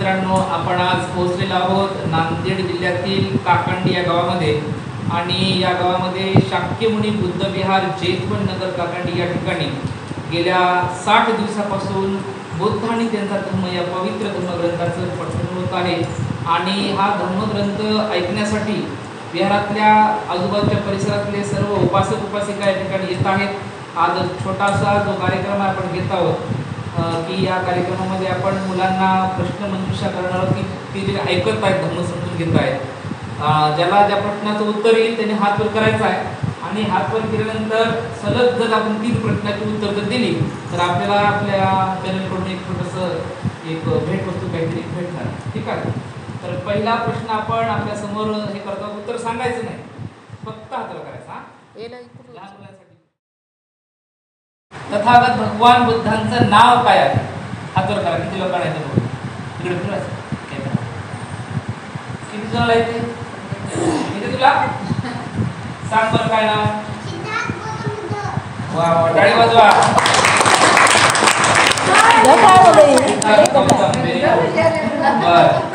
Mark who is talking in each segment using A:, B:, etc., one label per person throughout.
A: मित्रांनो, आपण आज पोहोचलेलो आहोत नांदेड जिल्ह्यातील काकंडी या गावामध्ये आणि या गावामध्ये शाक्यमुनी बुद्ध विहार जेतवन नगर काकंडी या ठिकाणी गेल्या 60 दिवसापासून बुद्ध आणि त्यांचा धम्म या पवित्र धम्मग्रंथाचं पठण होत आहे आणि हा धम्मग्रंथ ऐकण्यासाठी विहारातल्या आजूबाजूच्या परिसरातले सर्व उपासक उपासिका या ठिकाणी येत आहेत। आज छोटासा जो कार्यक्रम आपण घेत आहोत की या कार्यक्रमामध्ये आपण मुलांना प्रश्न मंजुषा करणार आहोत की ते जे ऐकत आहेत धम्म समजून घेत आहेत, ज्याला ज्या प्रश्नाचं उत्तर येईल त्याने हात वर करायचा आहे आणि हात वर केल्यानंतर सलग जर आपण 3 प्रश्नाची उत्तर जर दिली तर आपल्याला आपल्या चॅनलकडून एक छोटंसं एक भेटवस्तू काहीतरी भेटणार। ठीक आहे, तर पहिला प्रश्न आपण आपल्या समोर हे करतो, उत्तर सांगायचं नाही, फक्त हात वर करायचा। लहान मुलांसाठी तथागत भगवान बुद्धांचं नाव काय आहे? हात वर करा, किती लोकांना येतं बघू, इकडे फिरवायचं, किती जणांना येते? येते तुला? सांग बरं काय नाव? वा वा, टाळी वाजवा।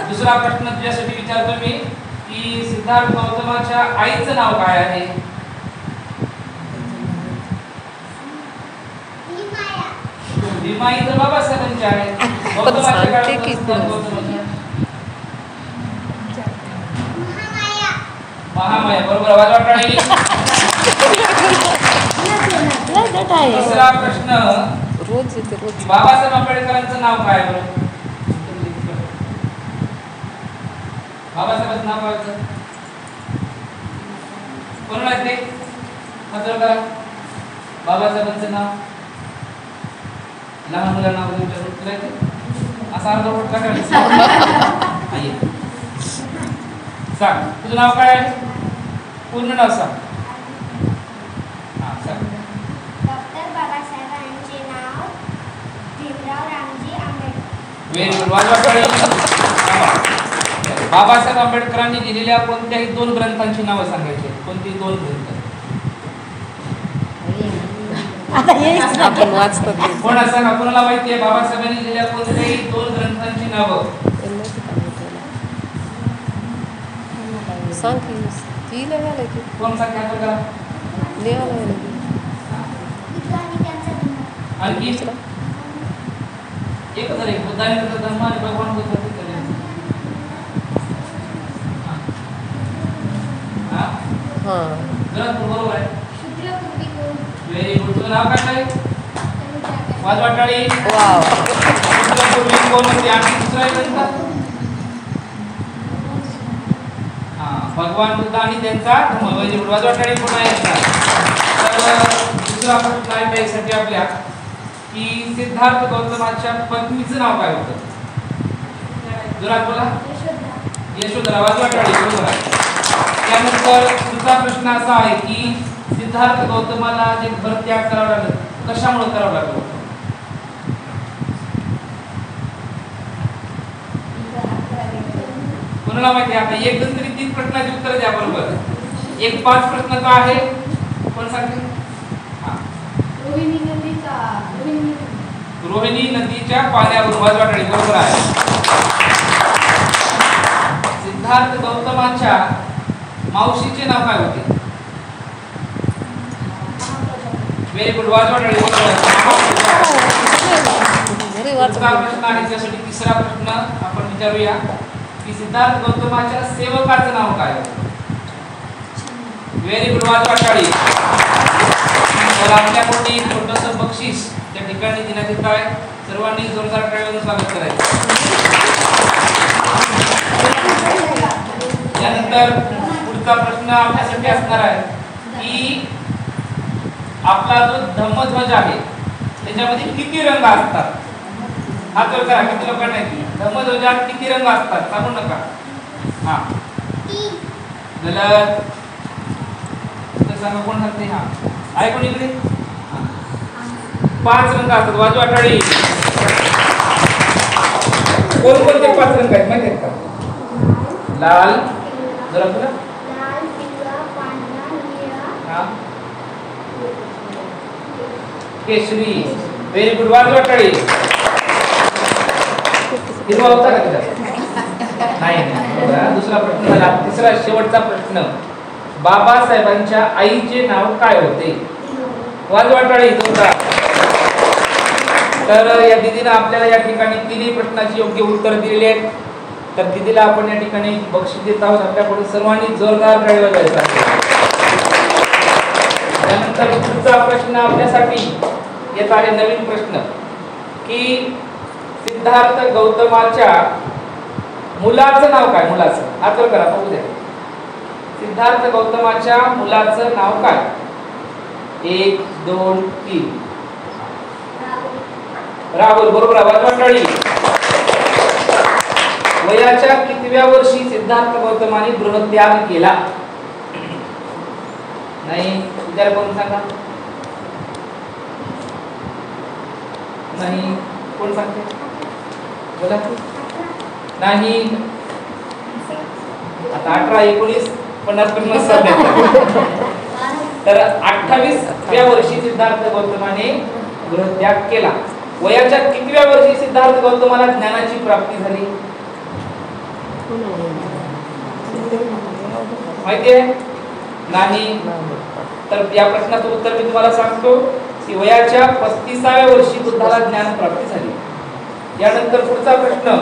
A: दुसरा प्रश्न तुझ्यासाठी विचारतो मी की सिद्धार्थ गौतमाच्या आईचं नाव काय आहे? भीमाई तर बाबासाहेबांची आहे। गौतमाच्या महामाया, बरोबर, आवाज वाटाळी। तिसरा प्रश्न, बाबासाहेब आंबेडकरांचं नाव काय बरं? बाबासाहेबांचं नाव काय होतं? कोणाला येते? हात वर करा। बाबासाहेबांचं नाव लहान मुलांना विचारून असा अर्ध वोट टाकायचा। सांग, तुझं नाव काय आहे? पूर्ण नाव सांग। हां सांग।
B: डॉक्टर बाबासाहेबांचे नाव भीमराव रामजी आंबेडकर।
A: व्हेरी गुड, वाजवा टाळी। बाबासाहेब आंबेडकरांनी लिहिलेल्या कोणत्याही 2 ग्रंथांची नावं सांगायची। कोणती 2 ग्रंथ?
C: आता हेच आपण वाचतो।
A: कोण सांगा, कोणाला माहिती आहे बाबासाहेबांनी लिहिलेल्या कोणत्याही 2 ग्रंथांची नावं?
C: सांग की ती लेवाला की
A: कोण सांगा बघा?
C: लेवाला
A: आणखी एक जरी बुद्धाने त्याचा धम्म आणि भगवान बुद्धाचे केले।
C: हां
A: जरा बरोबर आहे। व्हेरी गुड, तुझं नाव काय आहे? वाजवा टाळी।
C: वाव,
A: कोण होते? आणि दुसरा ग्रंथ? भगवान बुद्ध आणि त्यांचा धम्म। व्हेरी गुड, वाजवा टाळी पुन्हा एकदा। तर दुसरा प्रश्न आहे त्यासाठी आपल्या की सिद्धार्थ गौतमाच्या पत्नीचं नाव काय होतं? जोरात बोला। यशोधरा, वाजवा टाळी, बरोबर आहे। त्यानंतर दुसरा प्रश्न असा आहे की सिद्धार्थ गौतमाला जे घर त्याग करावं लागलं, कशामुळे करावं लागलं? कोणाला माहिती आहे? आता एक जण तरी 3 प्रश्नाची उत्तर द्या बरोबर। एक 5 प्रश्नाचा आहे, कोण सांगते? रोहिणी नदीच्या पाण्यावर, वाजवा टाळी, बरोबर आहे। सिद्धार्थ गौतमाच्या मावशीचे नाव काय होते? व्हेरी गुड, वाजवा टाळी, बरोबर आहे। दुसरा प्रश्न आहे त्यासाठी तिसरा प्रश्न आपण विचारूया की सिद्धार्थ गौतमाच्या सेवकाचं नाव काय होतं? व्हेरी गुड, वाजवा टाळी। तर आपल्याकडे छोटंसं बक्षीस त्या ठिकाणी देण्यात येत आहे, सर्वांनी जोरदार टाळ्यांनी स्वागत करायचं। यानंतर पुढचा प्रश्न आपल्यासाठी असणार आहे की आपला जो धम्मध्वज आहे त्याच्यामध्ये किती रंग असतात? हात वर करा, किती लोकांना येते? धम्मध्वजात किती रंग असतात? सांगू नका। हां, गलत, तर सांगा कोण सांगते? हां, आहे कोण इकडे? 5 रंग असतात, वाजवा टाळी। कोणकोणते 5 रंग आहेत माहिती आहेत का? लाल, जरा बोला।
B: लाल, पिवळा, पांढरा, निळा,
A: हां, केशरी। व्हेरी गुड, वाजवा टाळी। हिरवा होता का त्याच्यात? नाही. बरोबर आहे. दुसरा प्रश्न झाला. तिसरा शेवटचा प्रश्न, बाबासाहेबांच्या आईचे नाव काय होते? वाजवाटाळी तुमचा. तर या दीदीनं आपल्याला या ठिकाणी तिन्ही प्रश्नाची योग्य उत्तर दिलेली आहेत. तर दीदीला आपण या ठिकाणी बक्षीस देत आहोत. आपल्याकडून सर्वांनी जोरदार टाळी वाजवायचा. त्यानंतर पुढचा प्रश्न आपल्यासाठी येत आहे नवीन प्रश्न की सिद्धार्थ गौतमाच्या मुलाचं नाव काय? मुलाचं हात वर करा बघू द्या. सिद्धार्थ गौतमाच्या मुलाचं नाव काय? 1 2 3. राहुल. बरोबर आहे. मंडळी, वयाच्या कितव्या वर्षी सिद्धार्थ गौतमाने गृहत्याग केला? नाही. विचार करून सांगा. नाही. कोण सांगते? बोला. नाही. आता 18 19 50 तर 28व्या वर्षी सिद्धार्थ गौतमाने गृहत्याग केला. वयाच्या कितव्या वर्षी सिद्धार्थ गौतमाला ज्ञानाची प्राप्ती झाली? माहिती आहे? नाही. तर या प्रश्नाचं उत्तर मी तुम्हाला सांगतो की वयाच्या 35व्या वर्षी बुद्धाला ज्ञान प्राप्ती झाली. यानंतर पुढचा प्रश्न,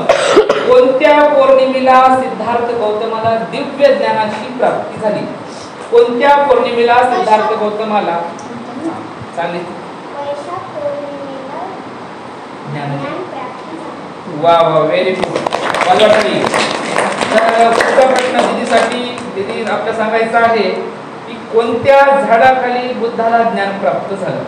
A: कोणत्या पौर्णिमेला सिद्धार्थ गौतमाला दिव्य ज्ञानाची प्राप्ती झाली? कोणत्या पौर्णिमेला सिद्धार्थ गौतमाला चालेल वा वा व्हेरी गुड. तर पुढचा प्रश्न दीदीसाठी, दीदी आपल्याला सांगायचं आहे की कोणत्या झाडाखाली बुद्धाला ज्ञान प्राप्त झालं?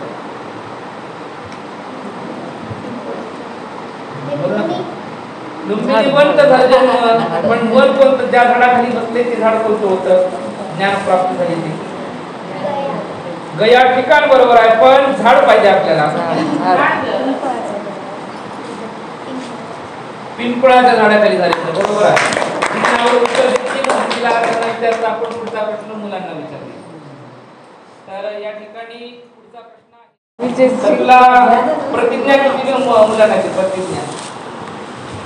A: लुंबिनी वन तर झालं, पण वन कोणतं? ज्या झाडाखाली बसले ते झाड कोणतं होतं ज्ञान प्राप्त झाले ते? गया. ठिकाण बरोबर आहे, पण झाड पाहिजे आपल्याला. पिंपळाच्या झाडाखाली झाले. बरोबर आहे. उत्तर आपण पुढचा प्रश्न मुलांना विचारले. तर या ठिकाणी पुढचा प्रश्न आहे, तुला प्रतिज्ञा किती मुलांना? प्रतिज्ञा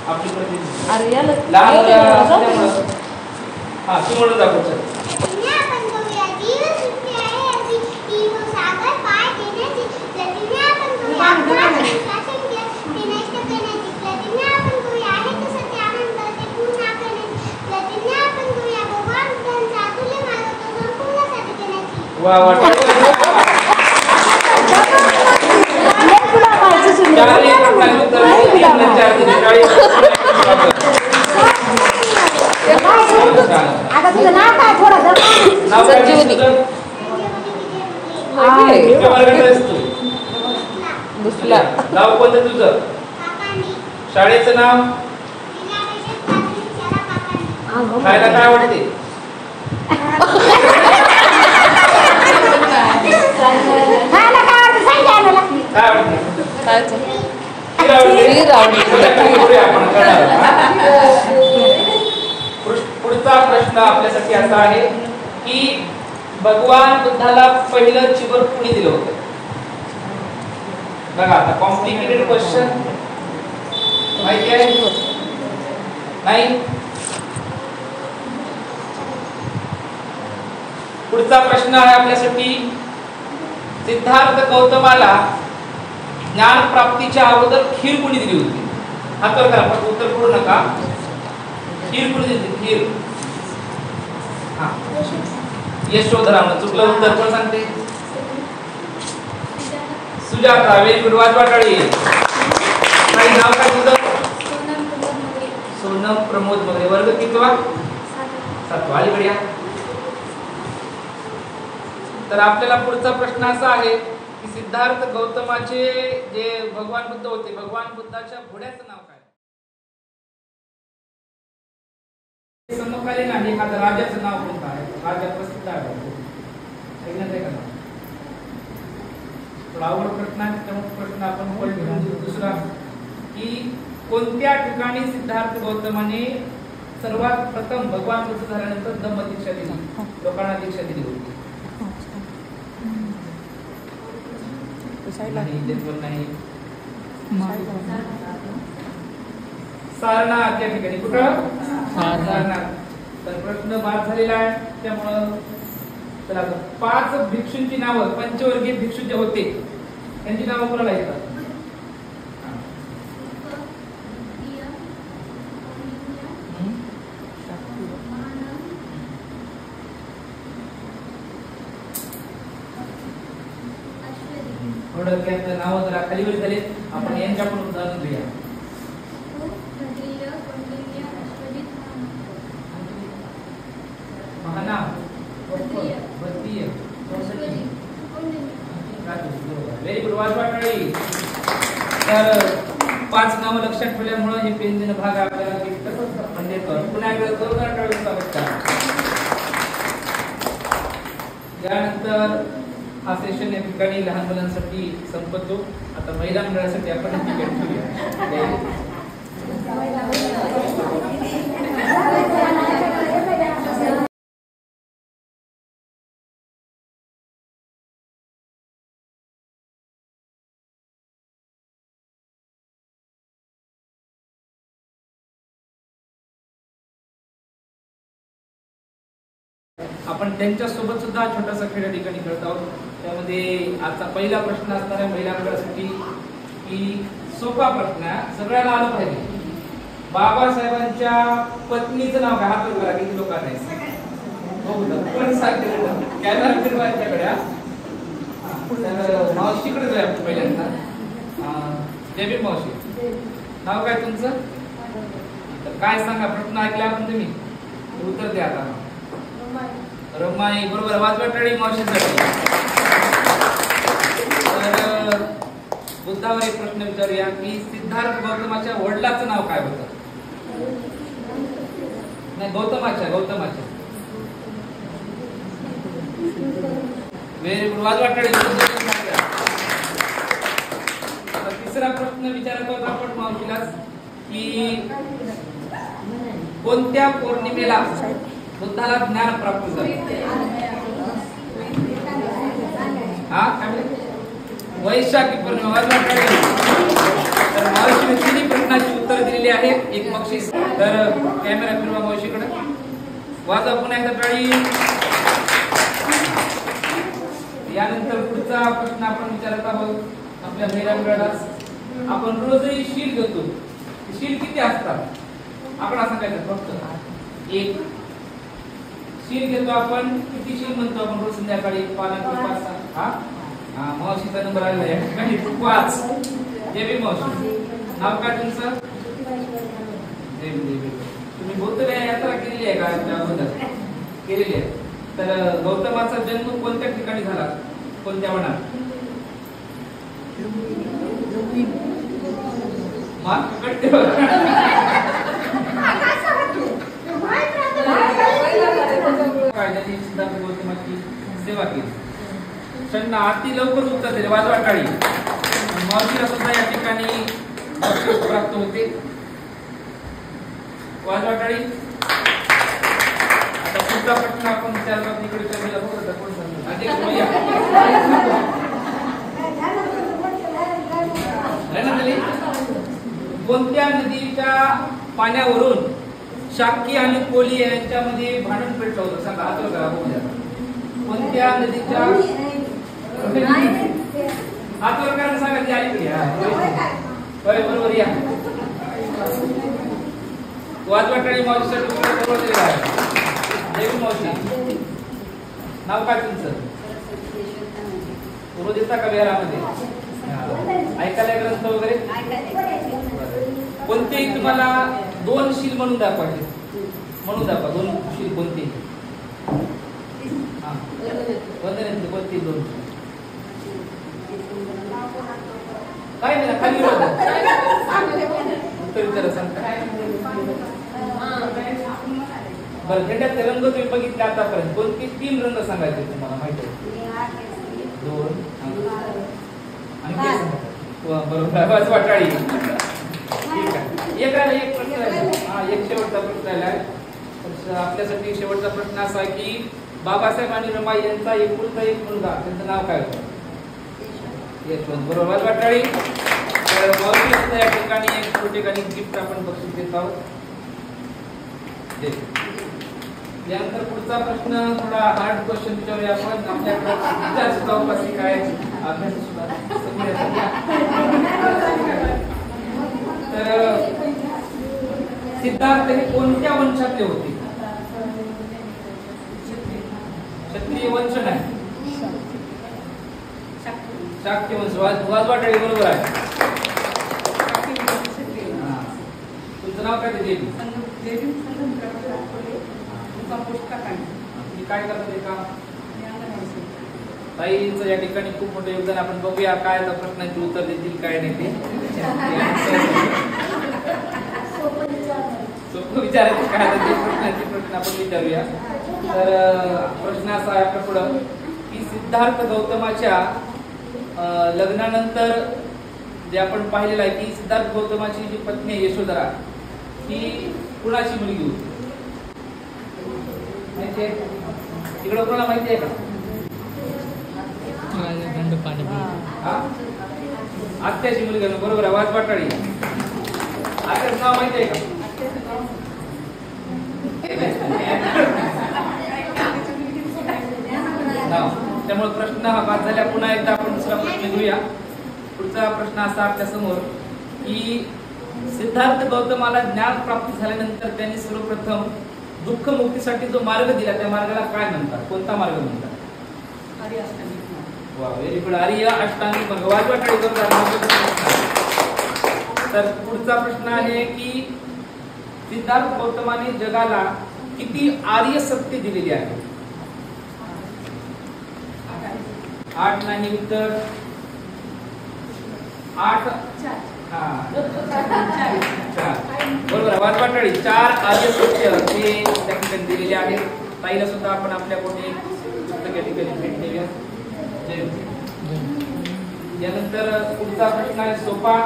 A: आपली प्रतिज्ञा लहान मुलं. हा ती म्हणून दाखवतो. वा वा. नाव कोणतं तुझं? शाळेचं नाव? खायला काय आवडते? पुढचा प्रश्न आपल्यासाठी असा आहे की भगवान बुद्धाला पहिलं चिवर कुणी दिलं होतं? बघा आता कॉम्प्लिकेटेड क्वेश्चन. माहिती आहे? नाही. पुढचा प्रश्न आहे आपल्यासाठी, सिद्धार्थ गौतमाला ज्ञान प्राप्तीच्या अगोदर खीर कुणी दिली होती? हात वर करा, पण उत्तर करू नका. खीर कुणी दिली? खीर. हा यशोधरानं. चुकलं उत्तर. कोण सांगते? सुजाता. Very good. वाजवाटाळी. काही नाव काय तुझं? सोनम प्रमोद मगरे. वर्ग कितवा? 7वा. अलीकडे या. तर आपल्याला पुढचा प्रश्न असा आहे की सिद्धार्थ गौतमाचे जे भगवान बुद्ध होते, भगवान बुद्धाच्या घोड्याचं नाव काय? समकालीन आहे. एखाद्या राजाचं नाव कोणतं आहे? राजा प्रसिद्ध आहे. ऐकण्यात आहे का? थोडा आवड प्रश्न आहे. त्यामुळे प्रश्न आपण घेऊन. दुसरा की कोणत्या ठिकाणी सिद्धार्थ गौतमाने सर्वात प्रथम भगवान बुद्ध झाल्यानंतर धम्म दीक्षा दिली, लोकांना दीक्षा दिली होती? नाही. सारनाथ या ठिकाणी. कुठं? सारनाथ. तर प्रश्न बाद झालेला आहे. त्यामुळं चला 5 भिक्षूंची नावं, पंचवर्गीय भिक्षू जे होते त्यांची नावं कोणाला येतात? थोडं नाव जरा खालीवर झाले. आपण यांच्या पण उदाहरण घेऊया. Mahanama, very good. वाजवाटाळी. तर 5 नावं लक्षात ठेवल्यामुळे हे पेन देणं भाग आपल्याला म्हणजे पुन्हा एकदा जोरदार टाळी स्वागत करा. यानंतर हा सेशन या ठिकाणी लहान मुलांसाठी संपतो. आता महिला मंडळासाठी आपण ठेवूया. आपण त्यांच्या सोबत सुद्धा छोटासा खेळ या ठिकाणी खेळत आहोत. त्यामध्ये आजचा पहिला प्रश्न असणार आहे महिला मंडळासाठी की सोपा प्रश्न आहे, सगळ्याला आलं पाहिजे. बाबासाहेबांच्या पत्नीचं नाव काय? हात वर करा. किती लोकांना आहे? कोण सांगते? कॅमेरा फिरवा यांच्याकडे. मावशीकडे जाऊया आपण पहिल्यांदा. देवी मावशी, नाव काय तुमचं? तर काय सांगा, प्रश्न ऐकला आपण तुम्ही, उत्तर द्या आता. रमाई. बरोबर. वाजवाटाळी मावशीसाठी. तर बुद्धावर एक प्रश्न विचारूया की सिद्धार्थ गौतमाच्या वडिलाचं नाव काय होतं? नाही, गौतमाच्या. Very good. वाजवाटाळी. तिसरा प्रश्न विचारत आहोत आपण मावशीला की कोणत्या पौर्णिमेला बुद्धाला ज्ञान प्राप्त झाले? वैशाखी पौर्णिमा. तर मावशीने तिन्ही प्रश्नाची उत्तर दिलेली आहेत. एक बक्षीस. तर कॅमेरा फिरवा मावशीकडे. वाजवा पुन्हा एकदा टाळी. यानंतर पुढचा प्रश्न आपण विचारत आहोत आपल्या महिला मंडळाला. आपण रोजही शील घेतो, शील किती असतात? आकडा सांगायचा फक्त. 1 शील घेतो आपण. किती शील म्हणतो आपण रोज संध्याकाळी? 5. मावशीचा नंबर आलेला आहे 5. देवी मावशी, नाव काय तुमचं? देवी. तुम्ही बौद्ध यात्रा केलेली आहे का? केलेली आहे. तर गौतमाचा जन्म कोणत्या ठिकाणी झाला? कोणत्या वनात? सिद्धार्थ गौतमाची सेवा केली. त्यांना अति लवकर उत्तर दिले. वाजवाटाळी. मावशीला सुद्धा या ठिकाणी बक्षीस प्राप्त होते. वाजवाटाळी. आता पुढचा प्रश्न आपण विचारला. तिकडच्या वेळेला बघत कोण सांगतो? अध्यक्ष भैया. कोणत्या नदीच्या पाण्यावरून शाक्य आणि कोली यांच्यामध्ये भांडण पेटलं होतं? सांगा. हात वर करा. कोणत्या नदीच्या? हात वर करा. सांगा. ती आली. बरोबर. या वाजवाटाळी मावशीसाठी उत्तर दिलेलं आहे. देवी मावशी, नाव काय तुमचं? पूर्व देता का बिहारामध्ये? ऐकायला ग्रंथ वगैरे? कोणतेही तुम्हाला 2 शील म्हणून दाखवायचे. म्हणून दाखवा 2 शील कोणते? वंदनाचे कोणते 2? काय नाही, खाली उत्तर विचारा. सांगता बरं. झेंड्याचे रंग तुम्ही बघितले आतापर्यंत. कोणते 3 रंग सांगायचे तुम्हाला माहिती आहे? 2 आणि बरोबर. वाटाळी. ठीक आहे. एक प्रश्न राहिला. एक शेवटचा प्रश्न राहिला आहे. आपल्यासाठी शेवटचा प्रश्न असा आहे की बाबासाहेब आणि रमाई यांचा एकुलता एक मुलगा, त्यांचं नाव काय होतं? यशवंत. बरोबर. वाटाळी. तर मावशीला सुद्धा या ठिकाणी एक छोटेखानी गिफ्ट आपण बक्षीस देत आहोत. यानंतर पुढचा प्रश्न थोडा हार्ड क्वेश्चन विचारूया आपण. आपल्याकडे सुद्धा उपस्थित काय अभ्यास सुद्धा तर सिद्धार्थ हे कोणत्या वंशातले होते? क्षत्रिय वंश नाही, शाक्य वंश. वाजवाटाळी बरोबर आहे. तुमचं नाव काय? देवी. काय करतात ते काम? ताईंचं या ठिकाणी खूप मोठं योगदान. आपण बघूया काय प्रश्नांची उत्तर देतील काय नाही ते. सोपं विचारायचं काय प्रश्नांची प्रश्न आपण विचारूया. तर प्रश्न असा आहे आपल्या पुढं की सिद्धार्थ गौतमाच्या लग्नानंतर जे आपण पाहिलेलं आहे की सिद्धार्थ गौतमाची जी पत्नी आहे यशोधरा ही कुणाची मुलगी होती? माहितीये? इकडे कोणाला माहिती आहे का? आत्याची मुलगी. बरोबर आहे. वाजवाटाळी. आत्याचं नाव माहिती आहे का? त्यामुळे प्रश्न हा बाद झाला. पुन्हा एकदा आपण दुसरा प्रश्न घेऊया. पुढचा प्रश्न असा आपल्या समोर की सिद्धार्थ गौतमाला ज्ञान प्राप्ती झाल्यानंतर त्यांनी सर्वप्रथम दुःख मुक्तीसाठी जो मार्ग दिला त्या मार्गाला काय म्हणतात? कोणता मार्ग म्हणतात? वा, व्हेरी गुड. आर्य अष्टांगिक मार्ग. वाजवाटाळी बरोबर. तर पुढचा प्रश्न आहे की सिद्धार्थ गौतमाने जगाला किती आर्य सत्य दिलेली आहे? 8 नाही. उत्तर 8. बरोबर. वाजवाटाळी 4 आर्य सत्य ते त्या ठिकाणी दिलेले आहेत. ताईला सुद्धा आपण आपल्या कोणी पुस्तक या ठिकाणी भेट देऊया. यानंतर पुढचा प्रश्न आहे सोपा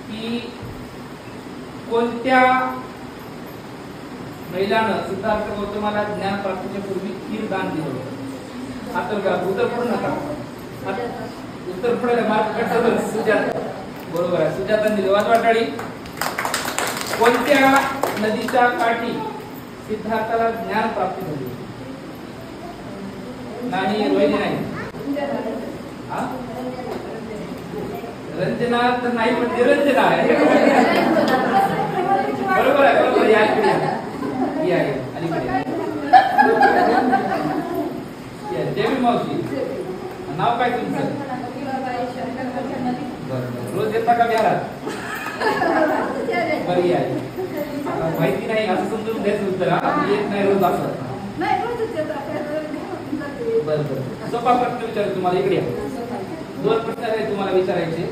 A: की कोणत्या महिलानं सिद्धार्थ गौतमाला ज्ञान प्राप्तीच्या पूर्वी खीर दान दिलं होतं? उत्तर पडू नका. उत्तर पडायला मार्ग कटतात. सुजाता. बरोबर आहे. सुजाता दिली. वाजवाटाळी. कोणत्या नदीच्या काठी सिद्धार्थाला ज्ञान प्राप्ती झाली? नाही. रोहिणी नाही. रंजना तर नाही पण निरंजना आहे. बरोबर आहे. बरोबर. या अलीकडे देवी मावशी. नाव काय तुमचं? रोज येता का बिहारात? बरी आहे. माहिती नाही असं समजून द्यायचं उत्तर. येत नाही रोज असं. बरं बरं. सोपा प्रश्न विचारू तुम्हाला. इकडे 2 प्रश्न आहेत तुम्हाला विचारायचे.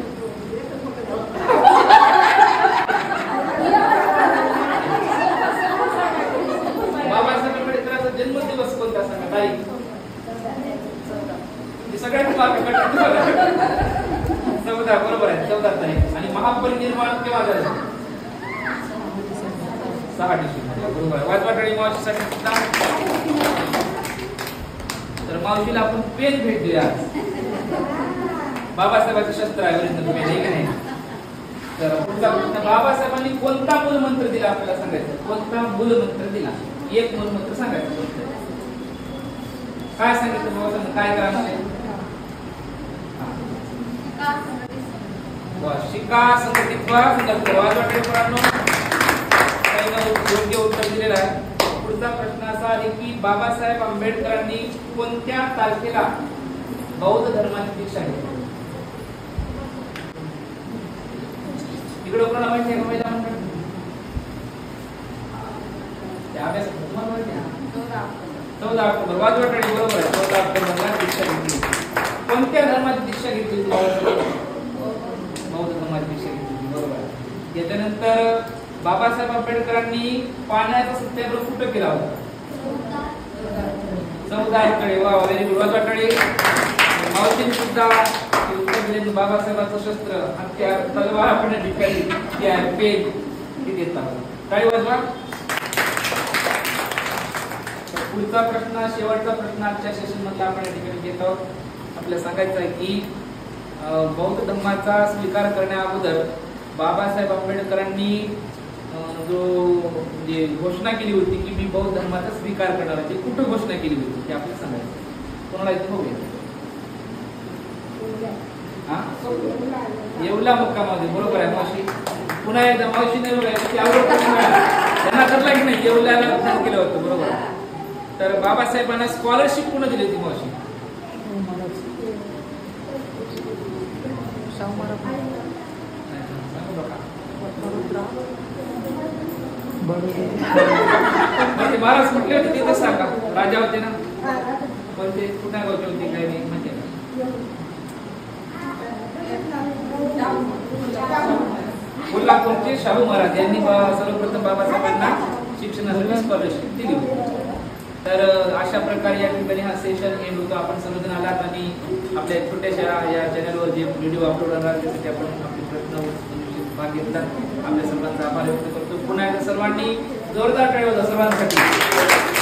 A: बाबासाहेब आंबेडकरांचा जन्मदिवस कोणता? सांगा तारीख. सगळ्यात 14. बरोबर आहे. 14 तारीख. आणि महापरिनिर्वाण केव्हा झालं? 6 डिसेंबर. बरोबर आहे. वाजवाटाळी मावशीसाठी सुद्धा. तर मावशीला आपण पेन भेट देऊया. बाबासाहेबांचं शस्त्र आहे ओरिजिनल पेन आहे की नाही? तर पुढचा प्रश्न बाबासाहेबांनी कोणता मूलमंत्र दिला आपल्याला सांगायचं? कोणता मूलमंत्र दिला? एक मूलमंत्र सांगायचं. काय सांगितलं बाबासाहेबांनी? काय करा? शिका संघटित वाजवाटेपणांनो योग्य उत्तर दिलेलं आहे. पुढचा प्रश्न असा आहे की बाबासाहेब आंबेडकरांनी कोणत्या तारखेला बौद्ध धर्माची दीक्षा घेतली? इकडे कोणाला माहिती आहे का? महिला मंडळ अभ्यास तुम्हाला माहिती आहे? 14 ऑक्टोबर. वाजवाटाळी. बरोबर आहे. 14 ऑक्टोबरला दीक्षा घेतली. कोणत्या धर्माची दीक्षा घेतली? बौद्ध धर्माची दीक्षा घेतली. बरोबर आहे. याच्यानंतर बाबासाहेब आंबेडकरांनी पाण्याचा सत्याग्रह कुठे केला होता? 14 कडे. वा, व्हेरी गुड. वाजवाटाळी. मावशीने सुद्धा उत्तर दिले. बाबासाहेबांचं शस्त्र हत्यार तलवार आपण ठिकाणी पेन हे देतात. काय वाजवा. पुढचा प्रश्न शेवटचा प्रश्न आजच्या सेशन मध्ये आपण या ठिकाणी घेत आहोत. आपल्याला सांगायचं आहे की बौद्ध धर्माचा स्वीकार करण्या अगोदर बाबासाहेब आंबेडकरांनी जो म्हणजे घोषणा केली होती की मी बौद्ध धर्माचा स्वीकार करणार आहे, कुठं घोषणा केली होती ते आपल्याला सांगायचं. कोणाला इथे बघूया. येवला मुक्कामामध्ये बरोबर आहे मावशी. पुन्हा एकदा मावशी नाही बघायची त्यांना ठरला की नाही येवल्याला उद्घाटन केलं होतं बरोबर. तर बाबासाहेबांना स्कॉलरशिप पुन्हा दिली होती मावशी. महाराज कुठले होते ते तर सांगा. राजा होते ना पण ते कुठल्या गावचे होते काय नाही माहिती आहे का. कोल्हापूरचे शाहू महाराज यांनी सर्वप्रथम बाबासाहेबांना शिक्षणासाठी स्कॉलरशिप दिली होती. तर अशा प्रकारे या ठिकाणी हा सेशन एंड होतो. आपण सर्वजण आलात आणि आपल्या छोट्याशा या चॅनलवर जे व्हिडिओ अपलोड होणार त्यासाठी आपण आपले प्रश्न भाग घेतला. आपल्या सर्वांचा आभार व्यक्त करतो. पुन्हा एकदा सर्वांनी जोरदार टाळ्या वाजवा सर्वांसाठी.